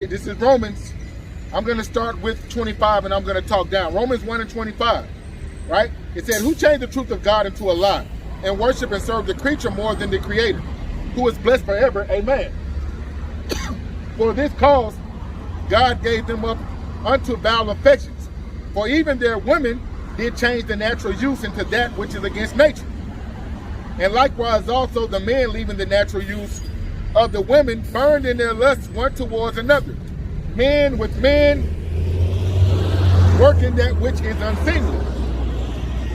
This is Romans. I'm going to start with 25 and I'm going to talk down. Romans 1 and 25, right? It said, who changed the truth of God into a lie and worship and serve the creature more than the creator, who is blessed forever. Amen. For this cause, God gave them up unto vile affections. For even their women did change the natural use into that which is against nature. And likewise also the men, leaving the natural use of the women, burned in their lusts one towards another, men with men, working that which is unseemly,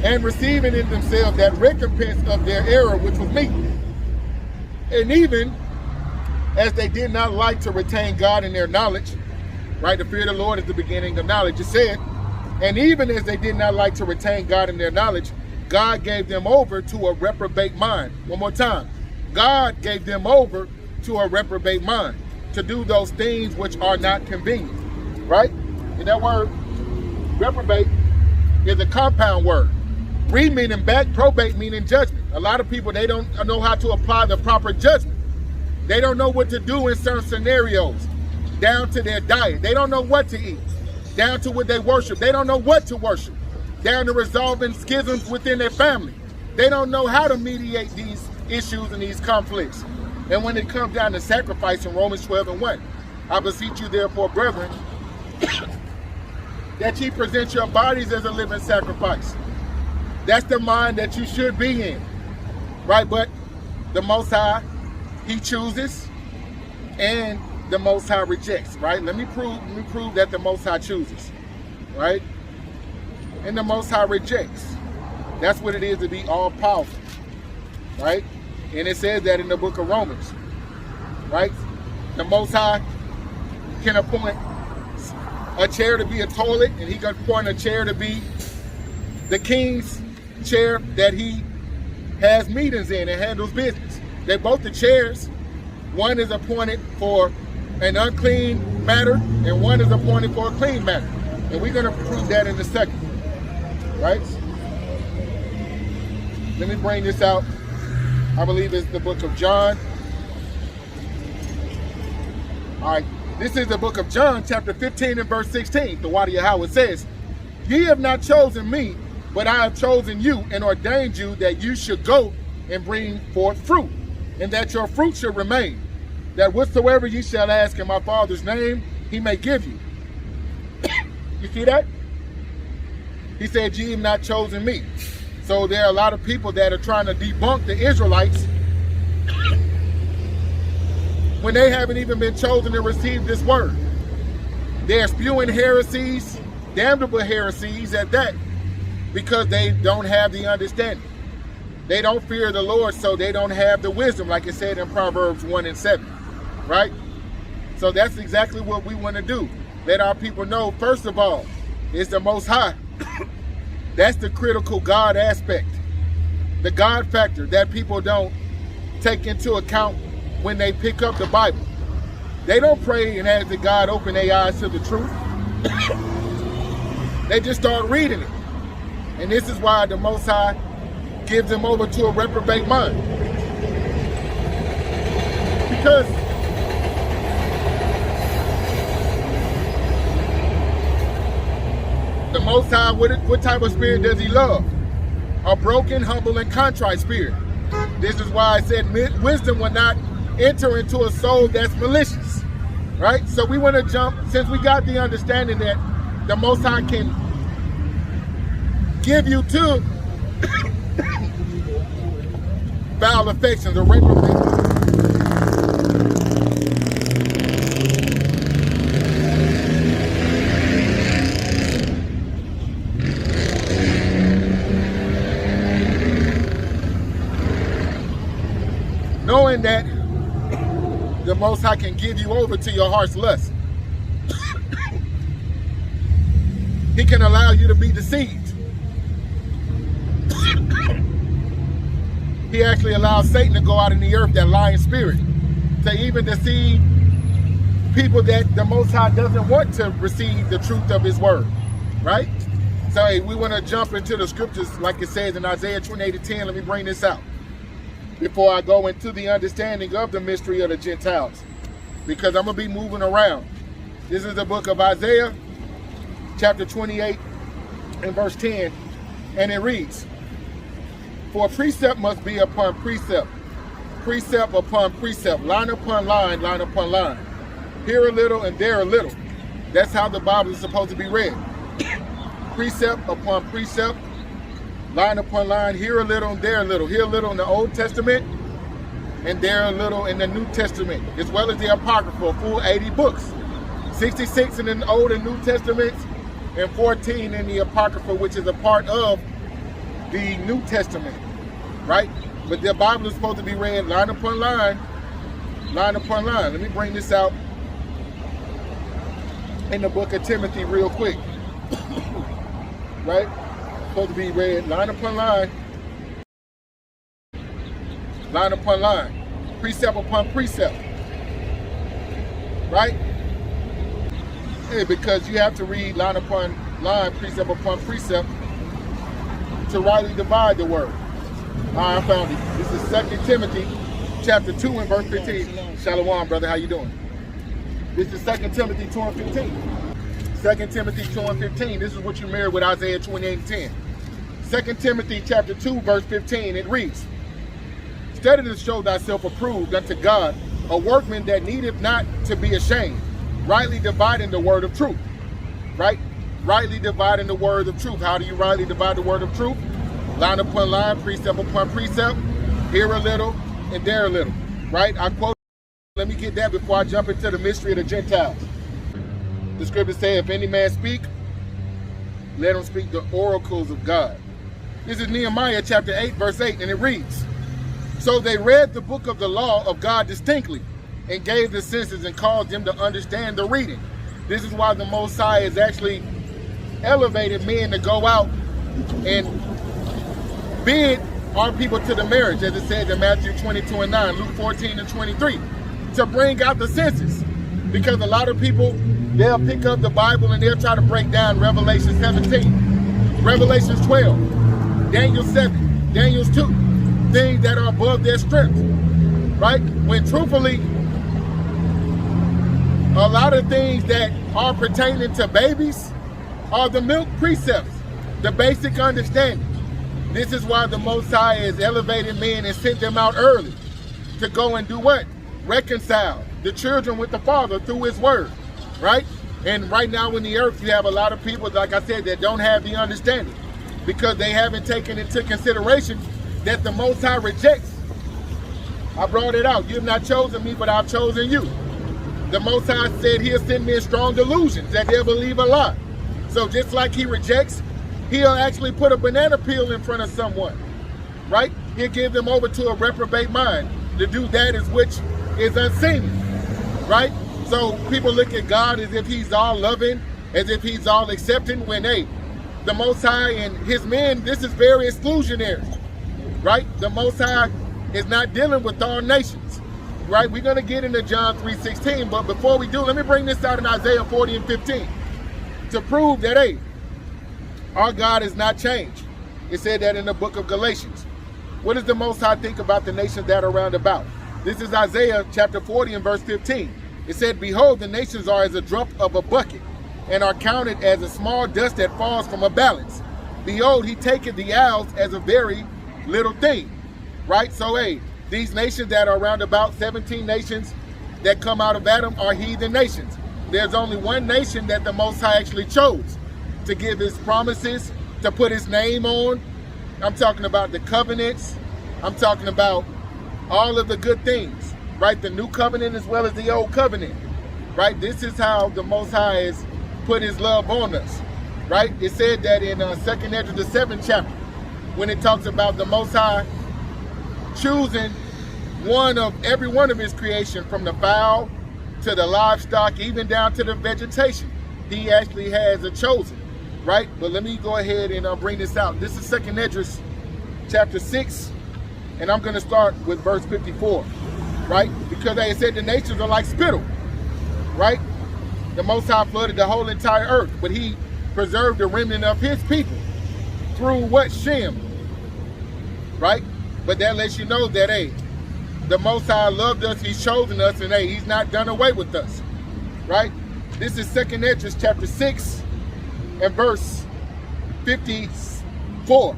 and receiving in themselves that recompense of their error which was meet. And even as they did not like to retain God in their knowledge, right? The fear of the Lord is the beginning of knowledge. It said, and even as they did not like to retain God in their knowledge, God gave them over to a reprobate mind. One more time. God gave them over to a reprobate mind, to do those things which are not convenient, right? And that word reprobate is a compound word. Re meaning back, probate meaning judgment. A lot of people, they don't know how to apply the proper judgment. They don't know what to do in certain scenarios, down to their diet. They don't know what to eat, down to what they worship. They don't know what to worship, down to resolving schisms within their family. They don't know how to mediate these issues and these conflicts. And when it comes down to sacrifice in Romans 12 and 1, I beseech you therefore, brethren, that ye present your bodies as a living sacrifice. That's the mind that you should be in, right? But the Most High, He chooses, and the Most High rejects, right? Let me prove that the Most High chooses, right? And the Most High rejects. That's what it is to be all powerful, right? And it says that in the book of Romans, right? The Most High can appoint a chair to be a toilet, and He can appoint a chair to be the king's chair that he has meetings in and handles business. They're both the chairs. One is appointed for an unclean matter, and one is appointed for a clean matter. And we're going to prove that in a second, right? Let me bring this out. I believe it's the book of John. All right, this is the book of John, chapter 15 and verse 16. The word of Yahawah says, ye have not chosen me, but I have chosen you and ordained you that you should go and bring forth fruit, and that your fruit should remain, that whatsoever ye shall ask in my Father's name, He may give you. You see that? He said, ye have not chosen me. So there are a lot of people that are trying to debunk the Israelites when they haven't even been chosen to receive this word. They're spewing heresies, damnable heresies at that, because they don't have the understanding. They don't fear the Lord, so they don't have the wisdom, like it said in Proverbs 1 and 7, right? So that's exactly what we want to do. Let our people know, first of all, it's the Most High. That's the critical God aspect, the God factor that people don't take into account when they pick up the Bible. They don't pray and ask that God open their eyes to the truth. They just start reading it. And this is why the Most High gives them over to a reprobate mind. Because the Most High, what type of spirit does He love? A broken, humble, and contrite spirit. This is why I said wisdom will not enter into a soul that's malicious, right? So we want to jump, since we got the understanding that the Most High can give you to foul affections or reprobate. Knowing that the Most High can give you over to your heart's lust. He can allow you to be deceived. He actually allows Satan to go out in the earth, that lying spirit, to even deceive people that the Most High doesn't want to receive the truth of His word, right? So hey, we want to jump into the scriptures like it says in Isaiah 28:10. Let me bring this out before I go into the understanding of the mystery of the Gentiles, because I'm going to be moving around. This is the book of Isaiah, chapter 28 and verse 10. And it reads, "For precept must be upon precept, precept upon precept, line upon line, line upon line. Here a little and there a little." That's how the Bible is supposed to be read. Precept upon precept, line upon line, here a little and there a little. Here a little in the Old Testament, and there a little in the New Testament, as well as the Apocrypha, a full 80 books. 66 in the Old and New Testaments, and 14 in the Apocrypha, which is a part of the New Testament, right? But the Bible is supposed to be read line upon line, line upon line. Let me bring this out in the book of Timothy real quick, right? Supposed to be read line upon line, line upon line, precept upon precept, right? Yeah, because you have to read line upon line, precept upon precept to rightly divide the word. All right, I found it. This is 2 Timothy chapter 2 and verse 15. Shalom, brother. How you doing? This is 2 Timothy 2 and 15. 2 Timothy 2 and 15. This is what you marry with Isaiah 28 and 10. 2 Timothy chapter 2 verse 15. It reads, "Study to show thyself approved unto God, a workman that needeth not to be ashamed, rightly dividing the word of truth." Right? Rightly dividing the word of truth. How do you rightly divide the word of truth? Line upon line, precept upon precept, here a little and there a little. Right? I quote, let me get that before I jump into the mystery of the Gentiles. The scriptures say, "If any man speak, let him speak the oracles of God." This is Nehemiah chapter 8 verse 8, and it reads, "So they read the book of the law of God distinctly, and gave the senses and caused them to understand the reading." This is why the Most High has actually elevated men to go out and bid our people to the marriage, as it says in Matthew 22 and 9, Luke 14 and 23, to bring out the senses. Because a lot of people, they'll pick up the Bible and they'll try to break down Revelation 17, Revelation 12, Daniel 7, Daniel 2, things that are above their strength, right? When truthfully, a lot of things that are pertaining to babies are the milk precepts, the basic understanding. This is why the Most High has elevated men and sent them out early to go and do what? Reconcile the children with the Father through His Word, right? And right now in the earth, you have a lot of people, like I said, that don't have the understanding because they haven't taken into consideration that the Most High rejects. I brought it out. You have not chosen me, but I've chosen you. The Most High said He'll send men strong delusions that they'll believe a lie. So just like He rejects, He'll actually put a banana peel in front of someone, right? He'll give them over to a reprobate mind to do that is which is unseemly, right? So people look at God as if He's all loving, as if He's all accepting, when, hey, the Most High and His men, this is very exclusionary, right? The Most High is not dealing with all nations, right? We're going to get into John 3:16, but before we do, let me bring this out in Isaiah 40 and 15 to prove that, hey, our God has not changed. It said that in the book of Galatians. What does the Most High think about the nations that are round about? This is Isaiah chapter 40 and verse 15. It said, "Behold, the nations are as a drop of a bucket, and are counted as a small dust that falls from a balance. Behold, He taketh the isles as a very little thing." Right? So, hey, these nations that are around about, 17 nations that come out of Adam, are heathen nations. There's only one nation that the Most High actually chose to give His promises, to put His name on. I'm talking about the covenants. I'm talking about all of the good things, right? The new covenant as well as the old covenant, right? This is how the Most High has put His love on us, right? It said that in 2nd Ezra, the 7th chapter, when it talks about the Most High choosing every one of His creation, from the fowl to the livestock, even down to the vegetation. He actually has a chosen, right? But let me go ahead and bring this out. This is 2nd Ezra chapter 6, and I'm going to start with verse 54, right? Because they said the nations are like spittle, right? The Most High flooded the whole entire earth, but He preserved the remnant of His people through what? Shem, right? But that lets you know that, hey, the Most High loved us, He's chosen us, and hey, He's not done away with us, right? This is 2nd Esdras chapter 6 and verse 54.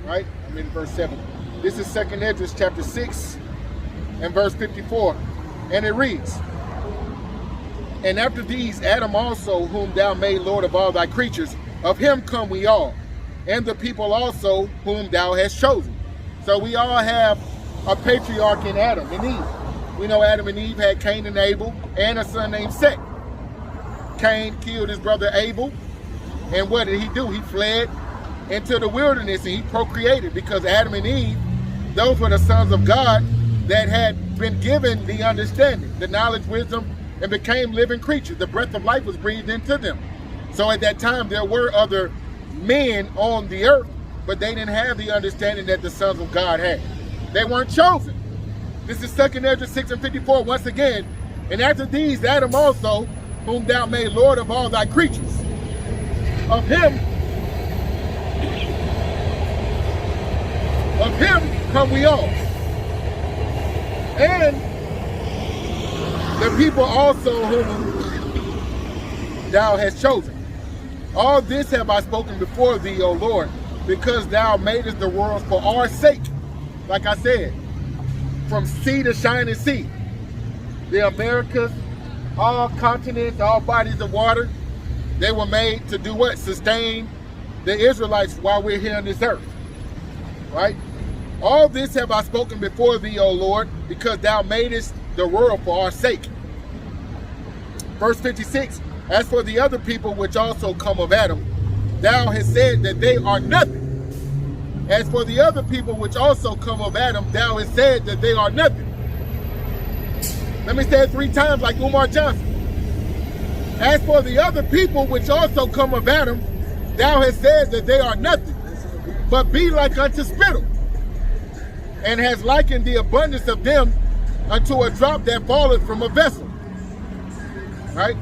Right? I'm in verse 7. This is 2nd Esdras chapter 6 and verse 54. And it reads, "And after these, Adam also, whom thou made Lord of all thy creatures, of him come we all, and the people also whom thou hast chosen." So we all have a patriarch in Adam and Eve. We know Adam and Eve had Cain and Abel and a son named Seth. Cain killed his brother Abel, and what did he do? He fled into the wilderness and he procreated, because Adam and Eve, those were the sons of God that had been given the understanding, the knowledge, wisdom, and became living creatures. The breath of life was breathed into them. So at that time there were other men on the earth, but they didn't have the understanding that the sons of God had. They weren't chosen. This is 2nd Esdras 6 and 54 once again. "And after these, Adam also, whom thou made Lord of all thy creatures, of him come we all, and the people also whom thou hast chosen. All this have I spoken before thee, O Lord, because thou madest the worlds for our sake." Like I said, from sea to shining sea, the Americas, all continents, all bodies of water, they were made to do what? Sustain the Israelites while we're here on this earth. Right? "All this have I spoken before thee, O Lord, because thou madest the world for our sake." Verse 56, "As for the other people which also come of Adam, thou hast said that they are nothing." As for the other people which also come of Adam, thou hast said that they are nothing. Let me say it 3 times like Umar Johnson. As for the other people which also come of Adam, thou hast said that they are nothing, but be like unto spittle, and has likened the abundance of them unto a drop that falleth from a vessel. Right?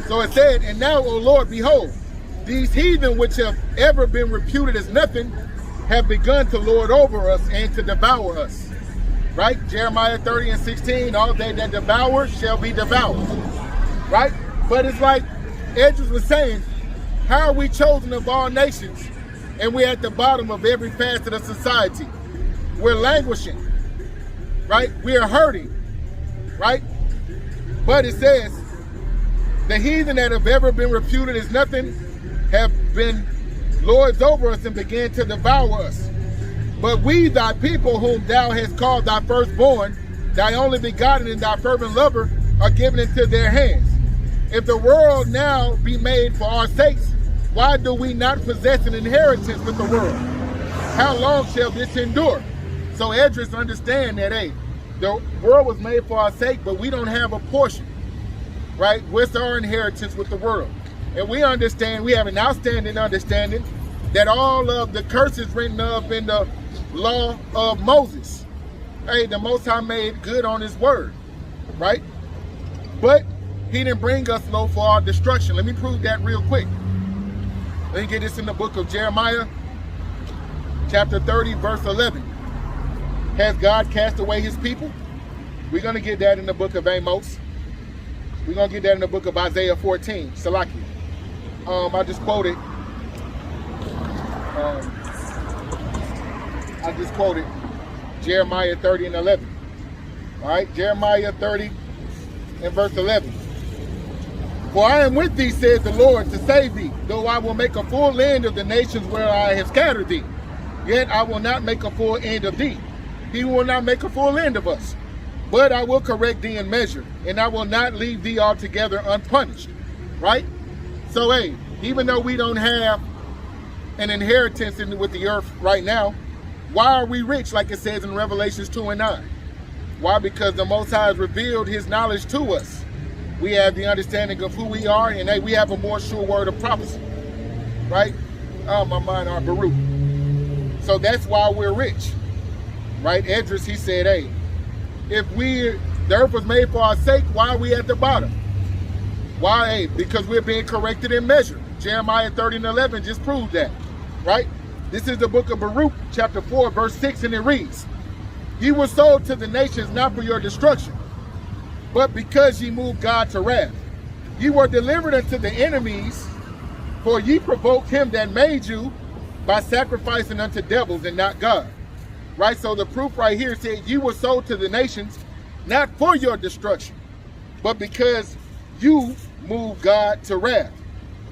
So it said, "And now, O Lord, behold, these heathen which have ever been reputed as nothing have begun to lord over us and to devour us." Right? Jeremiah 30 and 16, "All they that devour shall be devoured." Right? But it's like Esdras was saying, how are we chosen of all nations and we're at the bottom of every facet of society? We're languishing. Right? We are hurting. Right? But it says, "The heathen that have ever been reputed as nothing have been lords over us and began to devour us. But we, thy people, whom thou hast called thy firstborn, thy only begotten and thy fervent lover, are given into their hands. If the world now be made for our sakes, why do we not possess an inheritance with the world? How long shall this endure?" So Esdras understand that, hey, the world was made for our sake, but we don't have a portion. Right? What's our inheritance with the world? And we understand, we have an outstanding understanding that all of the curses written up in the law of Moses, hey, the Most High made good on his word, right? But he didn't bring us low for our destruction. Let me prove that real quick. Let me get this in the book of Jeremiah, chapter 30, verse 11. Has God cast away his people? We're going to get that in the book of Amos. We're going to get that in the book of Isaiah 14, Salaki. I just quoted Jeremiah 30 and 11. All right, Jeremiah 30 and verse 11. "For I am with thee, says the Lord, to save thee, though I will make a full end of the nations where I have scattered thee. Yet I will not make a full end of thee. He will not make a full end of us. But I will correct thee in measure, and I will not leave thee altogether unpunished." Right? So, hey, even though we don't have an inheritance with the earth right now, why are we rich, like it says in Revelations 2 and 9? Why? Because the Most High has revealed his knowledge to us. We have the understanding of who we are, and hey, we have a more sure word of prophecy. Right? Oh, my mind are Baruch. So that's why we're rich. Right? Esdras, he said, hey, if the earth was made for our sake, why are we at the bottom? Why? Hey, because we're being corrected in measure. Jeremiah 30 and 11 just proved that. Right? This is the book of Baruch, chapter 4, verse 6, and it reads, "You were sold to the nations not for your destruction, but because ye moved God to wrath. Ye were delivered unto the enemies, for ye provoked him that made you by sacrificing unto devils and not God. Right? So the proof right here said you were sold to the nations, not for your destruction, but because you moved God to wrath.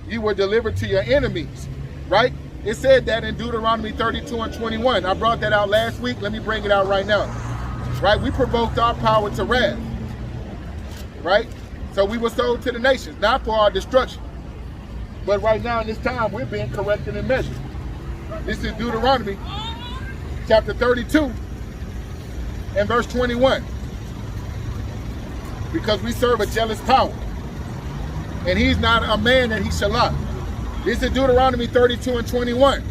You were delivered to your enemies. Right? It said that in Deuteronomy 32 and 21. I brought that out last week. Let me bring it out right now. Right? We provoked our power to wrath. Right? So we were sold to the nations, not for our destruction. But right now in this time, we're being corrected and measured. This is Deuteronomy chapter 32 and verse 21. Because we serve a jealous power. And he's not a man that he shall lie. This is Deuteronomy 32 and 21.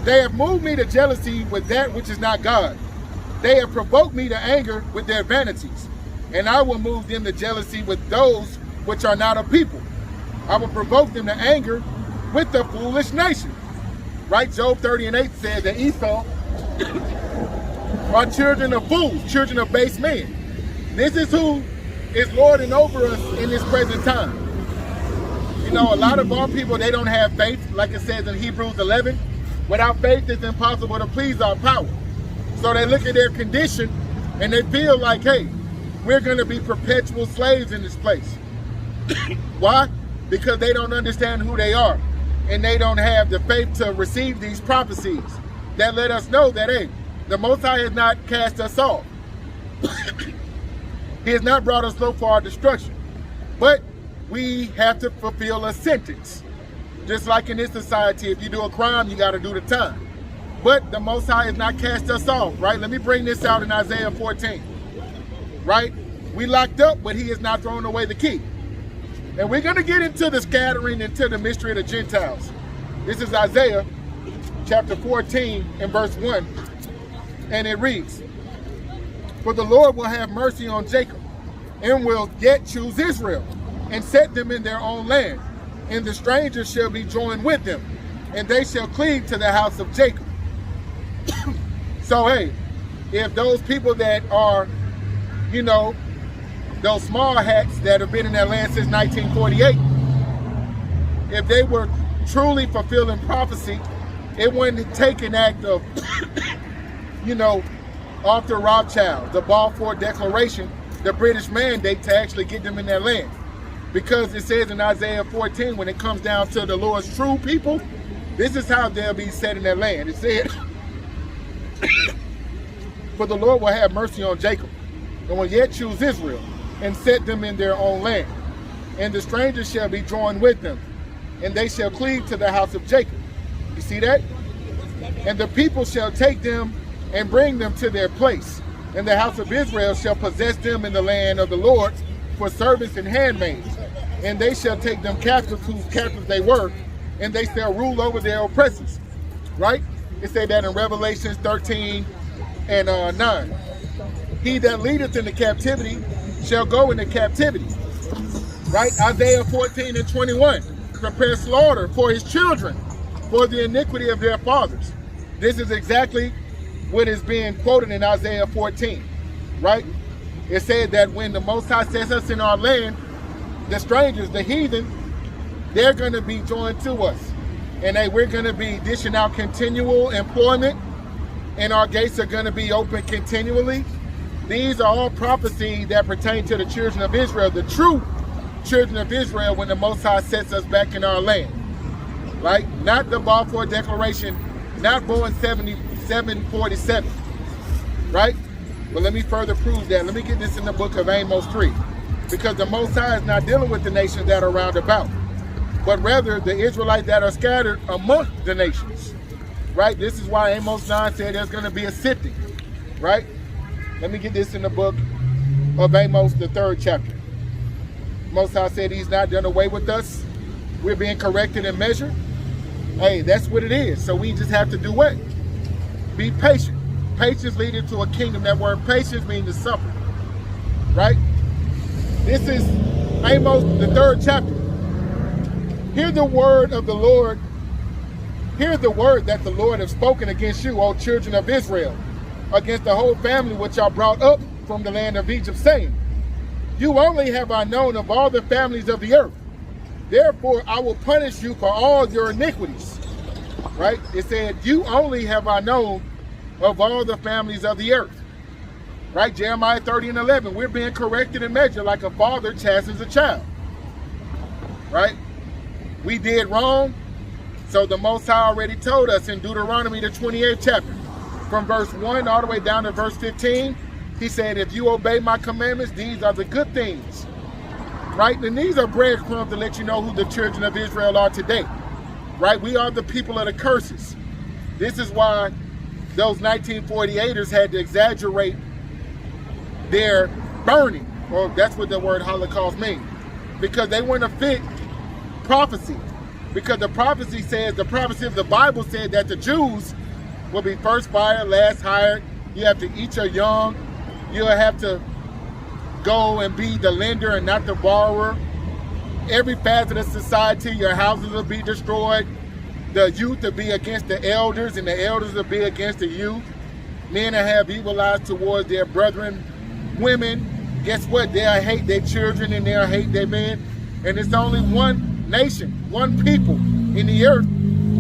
They have moved me to jealousy with that which is not God. They have provoked me to anger with their vanities. And I will move them to jealousy with those which are not a people. I will provoke them to anger with the foolish nation. Right? Job 30 and 8 says that Esau are children of fools, children of base men. This is who is lording over us in this present time. You know, a lot of our people, they don't have faith, like it says in Hebrews 11. Without faith, it's impossible to please our power. So they look at their condition and they feel like, hey, we're going to be perpetual slaves in this place. Why? Because they don't understand who they are. And they don't have the faith to receive these prophecies that let us know that, hey, the Most High has not cast us off. He has not brought us low for our destruction. But we have to fulfill a sentence. Just like in this society, if you do a crime, you got to do the time. But the Most High has not cast us off, right? Let me bring this out in Isaiah 14, right? We locked up, but he has not thrown away the key. And we're going to get into the scattering, into the mystery of the Gentiles. This is Isaiah chapter 14 and verse 1. And it reads, for the Lord will have mercy on Jacob and will yet choose Israel and set them in their own land. And the strangers shall be joined with them, and they shall cleave to the house of Jacob. So, hey, if those people that are, you know, those small hats that have been in that land since 1948, if they were truly fulfilling prophecy, it wouldn't take an act of, you know, Arthur Rothschild, the Balfour Declaration, the British mandate to actually get them in their land. Because it says in Isaiah 14, when it comes down to the Lord's true people, this is how they'll be set in their land. It said, for the Lord will have mercy on Jacob, and will yet choose Israel, and set them in their own land. And the strangers shall be joined with them, and they shall cleave to the house of Jacob. You see that? And the people shall take them and bring them to their place. And the house of Israel shall possess them in the land of the Lord for servants and handmaids. And they shall take them captives whose captives they were, and they shall rule over their oppressors. Right? It said that in Revelation 13 and 9. He that leadeth into captivity shall go into captivity. Right? Isaiah 14 and 21. Prepare slaughter for his children, for the iniquity of their fathers. This is exactly what is being quoted in Isaiah 14. Right? It said that when the Most High sets us in our land, the strangers, the heathen, they're going to be joined to us. And we're going to be dishing out continual employment, and our gates are going to be open continually. These are all prophecies that pertain to the children of Israel, the true children of Israel, when the Most High sets us back in our land. Right? Not the Balfour Declaration, not Boeing 747. Right? But let me further prove that. Let me get this in the book of Amos 3. Because the Most High is not dealing with the nations that are round about, but rather the Israelites that are scattered amongst the nations. Right? This is why Amos 9 said there's going to be a sifting. Right? Let me get this in the book of Amos, the 3rd chapter. Most High said he's not done away with us. We're being corrected and measured. Hey, that's what it is. So we just have to do what? Be patient. Patience leading to a kingdom. That word patience means to suffer. Right? This is Amos, the 3rd chapter. Hear the word of the Lord. Hear the word that the Lord has spoken against you, O children of Israel, against the whole family which are brought up from the land of Egypt, saying, You only have I known of all the families of the earth. Therefore, I will punish you for all your iniquities. Right? It said, you only have I known of all the families of the earth. Right? Jeremiah 30:11. We're being corrected and measured like a father chastens a child. Right? We did wrong. So the Most High already told us in Deuteronomy, the 28th chapter, from verse 1 all the way down to verse 15, he said, if you obey my commandments, these are the good things. Right? And these are breadcrumbs to let you know who the children of Israel are today. Right? We are the people of the curses. This is why those 1948ers had to exaggerate their burning, or that's what the word Holocaust means, because they wouldn't have fit prophecy. Because the prophecy says, the prophecy of the Bible said that the Jews will be first fired, last hired. You have to eat your young. You'll have to go and be the lender and not the borrower. Every facet of society, your houses will be destroyed. The youth will be against the elders, and the elders will be against the youth. Men will have evil eyes towards their brethren. Women, guess what? They'll hate their children and they'll hate their men. And it's only one nation, one people in the earth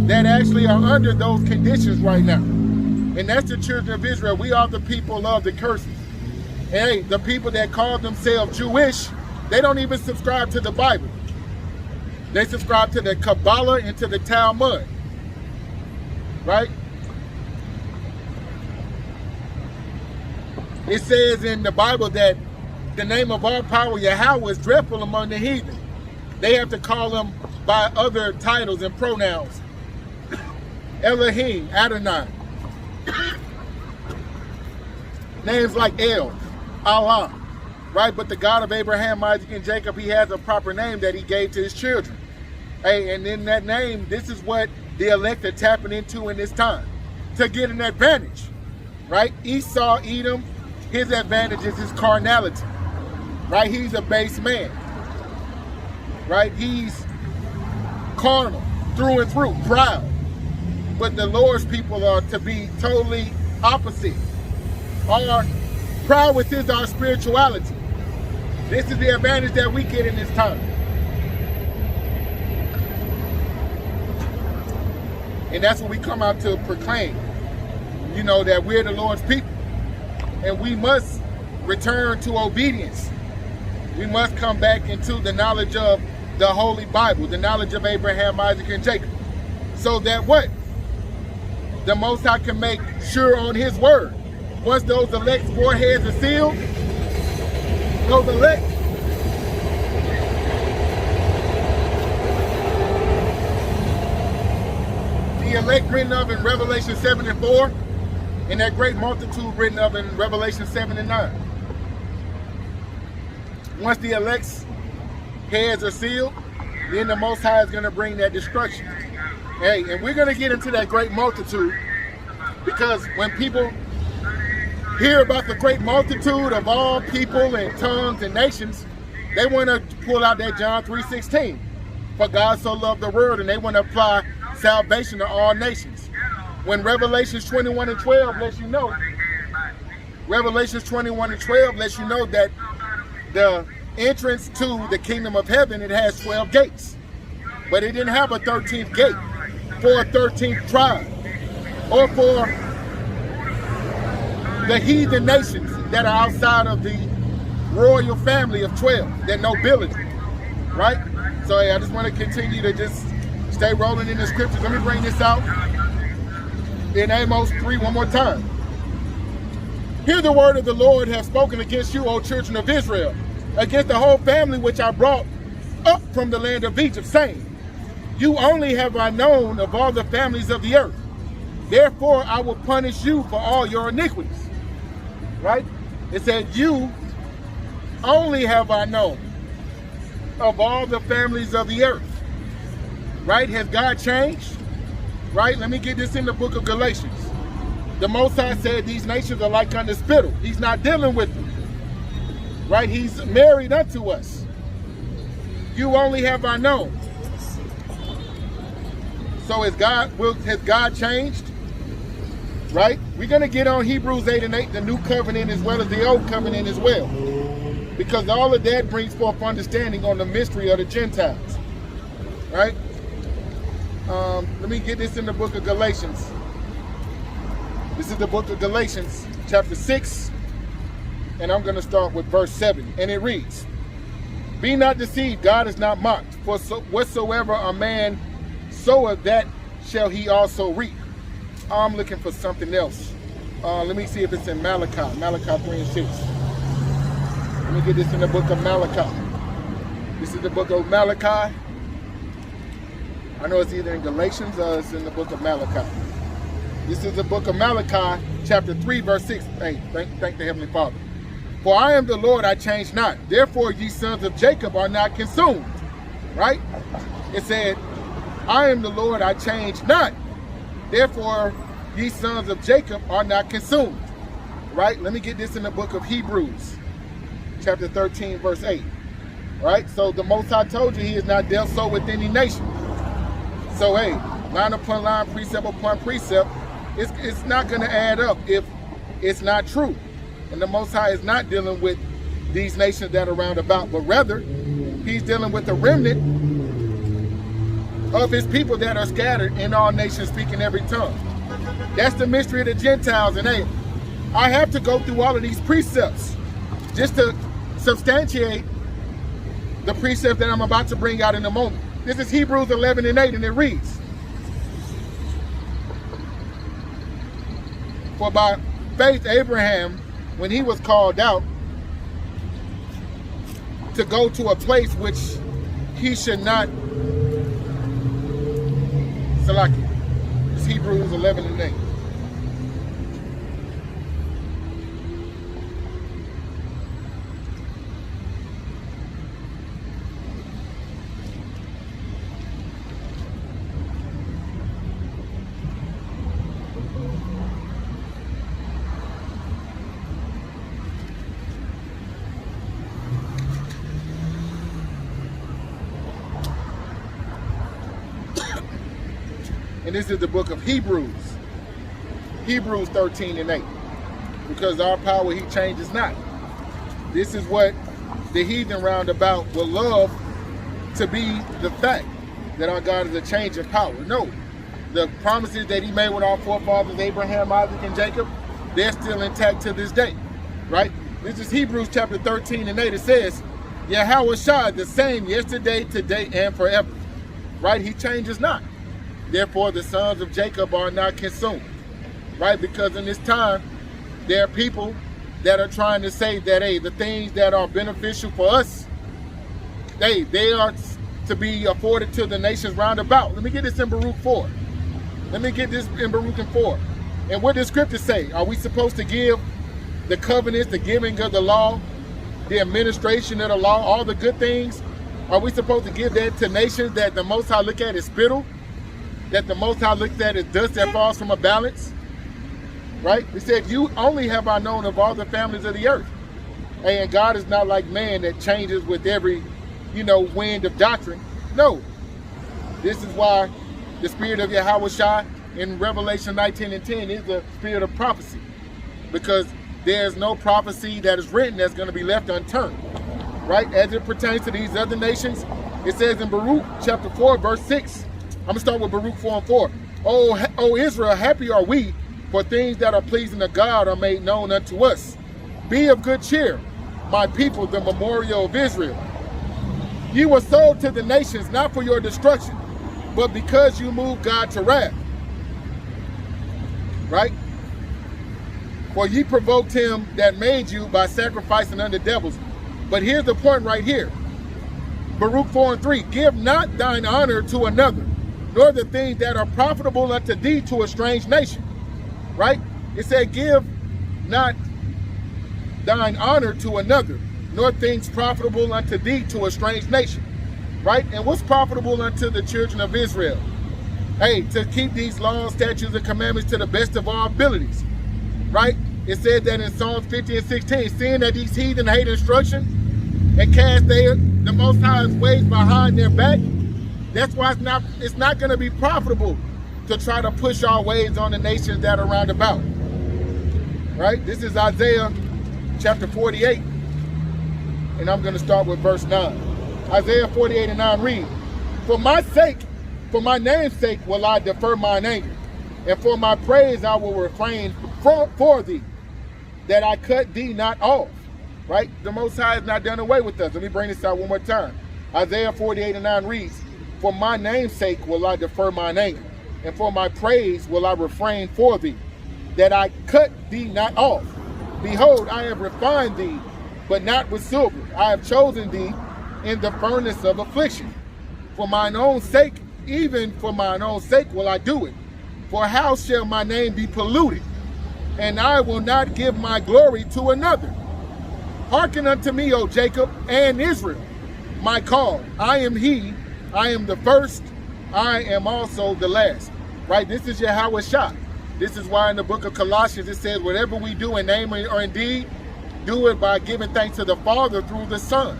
that actually are under those conditions right now. And that's the children of Israel. We are the people of the curses. And hey, the people that call themselves Jewish, they don't even subscribe to the Bible. They subscribe to the Kabbalah and to the Talmud. Right? It says in the Bible that the name of our power, Yahawah, is dreadful among the heathen. They have to call them by other titles and pronouns. Elohim, Adonai. Names like El, Allah. Right? But the God of Abraham, Isaac, and Jacob, he has a proper name that he gave to his children. Hey, and in that name, this is what the elect are tapping into in this time. To get an advantage. Right? Esau, Edom, his advantage is his carnality. Right? He's a base man. Right? He's carnal through and through, proud. But the Lord's people are to be totally opposite. Our prowess is our spirituality. This is the advantage that we get in this time. And that's what we come out to proclaim. You know, that we're the Lord's people. And we must return to obedience. We must come back into the knowledge of the Holy Bible, the knowledge of Abraham, Isaac, and Jacob. So that what? The Most High can make sure on his word. Once those elect's foreheads are sealed, those elect, the elect written of in Revelation 7 and 4, and that great multitude written of in Revelation 7 and 9. Once the elect's heads are sealed, then the Most High is going to bring that destruction. Hey, and we're going to get into that great multitude, because when people hear about the great multitude of all people and tongues and nations, they want to pull out that John 3:16. For God so loved the world, and they want to apply salvation to all nations. When Revelations 21 and 12 lets you know, Revelations 21 and 12 lets you know that the entrance to the kingdom of heaven, it has 12 gates. But it didn't have a 13th gate for a 13th tribe, or for the heathen nations that are outside of the royal family of 12, that nobility, right? So hey, I just want to continue to just stay rolling in the scriptures. Let me bring this out in Amos 3 one more time. Hear the word of the Lord have spoken against you, O children of Israel, against the whole family which I brought up from the land of Egypt, saying, you only have I known of all the families of the earth. Therefore I will punish you for all your iniquities. Right? It said, you only have I known of all the families of the earth. Right? Has God changed? Right? Let me get this in the book of Galatians. The Most High said these nations are like unto spittle. He's not dealing with them. Right? He's married unto us. You only have I known. So has God changed? Right? We're going to get on Hebrews 8 and 8, the new covenant as well as the old covenant as well. because all of that brings forth understanding on the mystery of the Gentiles, right? Let me get this in the book of Galatians. This is the book of Galatians, chapter 6, and I'm going to start with verse 7, and it reads, "Be not deceived, God is not mocked, for whatsoever a man soweth, that shall he also reap." I'm looking for something else. Let me see if it's in Malachi 3 and 6. Let me get this in the book of Malachi. This is the book of Malachi. I know it's either in Galatians or it's in the book of Malachi. This is the book of Malachi, chapter 3, verse 6. Hey, thank the Heavenly Father. "For I am the Lord, I change not. Therefore ye sons of Jacob are not consumed." Right? It said, "I am the Lord, I change not. Therefore ye sons of Jacob are not consumed." Right? Let me get this in the book of Hebrews, chapter 13, verse 8. Right? So the Most High told you he has not dealt so with any nation. So hey, line upon line, precept upon precept, it's not going to add up if it's not true. And the Most High is not dealing with these nations that are round about, but rather he's dealing with the remnant of his people that are scattered in all nations, speaking every tongue. That's the mystery of the Gentiles. And hey, I have to go through all of these precepts just to substantiate the precept that I'm about to bring out in a moment. This is Hebrews 11 and 8, and it reads, "For by faith Abraham, when he was called out to go to a place which he should not..." Salaki. It's Hebrews 11 and 8. And this is the book of Hebrews 13 and 8. "Because our power he changes not." This is what the heathen roundabout will love to be the fact, that our God is a changing power. No, the promises that he made with our forefathers, Abraham, Isaac, and Jacob, they're still intact to this day, right? This is Hebrews chapter 13 and 8. It says, "Yahawah the same yesterday, today, and forever." Right? He changes not. "Therefore the sons of Jacob are not consumed." Right? Because in this time, there are people that are trying to say that, hey, the things that are beneficial for us, they are to be afforded to the nations round about. Let me get this in Baruch 4. Let me get this in Baruch 4. And what does Scripture say? Are we supposed to give the covenants, the giving of the law, the administration of the law, all the good things? Are we supposed to give that to nations that the Most High look at as spittle? That the Most High looks at as dust that falls from a balance? Right? He said, "You only have I known of all the families of the earth." And God is not like man that changes with every, wind of doctrine. No. This is why the spirit of Yahawah in Revelation 19 and 10 is the spirit of prophecy. Because there's no prophecy that is written that's going to be left unturned. Right? As it pertains to these other nations, it says in Baruch chapter 4, verse 6, I'm going to start with Baruch 4 and 4. O Israel, happy are we, for things that are pleasing to God are made known unto us. Be of good cheer, my people, the memorial of Israel. You were sold to the nations, not for your destruction, but because you moved God to wrath. Right? For ye provoked him that made you by sacrificing unto devils. But here's the point right here. Baruch 4 and 3. Give not thine honor to another, nor the things that are profitable unto thee to a strange nation. Right? It said, give not thine honor to another, nor things profitable unto thee to a strange nation. Right? And what's profitable unto the children of Israel? Hey, to keep these laws, statutes, and commandments to the best of our abilities. Right? It said that in Psalms 50 and 16, seeing that these heathen hate instruction and cast the Most High's ways behind their back, that's why it's not going to be profitable to try to push our ways on the nations that are round about. Right? This is Isaiah chapter 48. and I'm going to start with verse 9. Isaiah 48:9 read, For my sake, for my name's sake will I defer mine anger, and for my praise I will refrain for thee, that I cut thee not off. Right? The Most High has not done away with us. Let me bring this out one more time. Isaiah 48:9 reads, For my name's sake will I defer mine anger, and for my praise will I refrain for thee, that I cut thee not off. Behold, I have refined thee, but not with silver. I have chosen thee in the furnace of affliction. For mine own sake, even for mine own sake will I do it. For how shall my name be polluted? And I will not give my glory to another. Hearken unto me, O Jacob and Israel, my call. I am he, I am the first, I am also the last. Right? This is Yahawah. This is why in the book of Colossians it says, whatever we do in name or in deed, do it by giving thanks to the Father through the Son.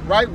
Right?